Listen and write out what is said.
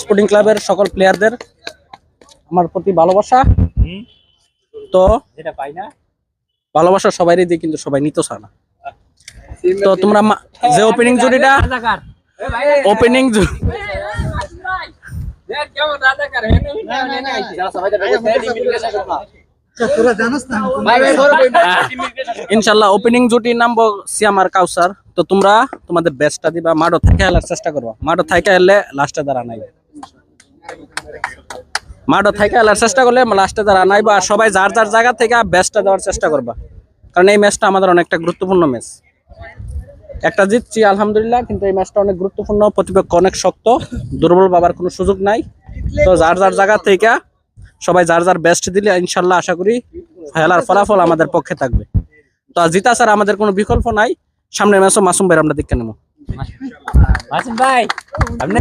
Sporting ক্লাবের সকল প্লেয়ারদের আমার প্রতি ভালোবাসা। তো যেটা পাই না ভালোবাসা সবাইরই দিই, কিন্তু সবাই নিতে চায় না। তো তোমরা যে ওপেনিং জুটিটা ওপেনিং ইনশাল্লাহ ওপেনিং জুটি নামবো সিয়াম আর কাউসার। তো তোমরা তোমাদের বেস্টটা দিবা, মাঠও থেকে হেলার চেষ্টা করবা। মাঠও থেকে হেললে লাস্টে দাঁড়া নাই, মাঠও থেকে হেলার চেষ্টা করলে লাস্টে দাঁড়া নাই। বা সবাই যার যার জায়গা থেকে বেস্টটা দেওয়ার চেষ্টা করবা, কারণ এই ম্যাচটা আমাদের অনেকটা গুরুত্বপূর্ণ ম্যাচ। একটা জিতছি আলহামদুলিল্লাহ, কিন্তু এই ম্যাচটা অনেক গুরুত্বপূর্ণ, প্রতিপক্ষ অনেক শক্ত, দুর্বল বাবার কোনো সুযোগ নাই। তো যার যার জায়গা থেকে সবাই যার যার বেস্ট দিলে ইনশাল্লাহ আশা করি খেলার ফলাফল আমাদের পক্ষে থাকবে। তো জিতা স্যার আমাদের কোনো বিকল্প নাই। সামনের ম্যাচও মাসুম ভাই আমরা দেখে নেবো। মাসুম ভাই আপনি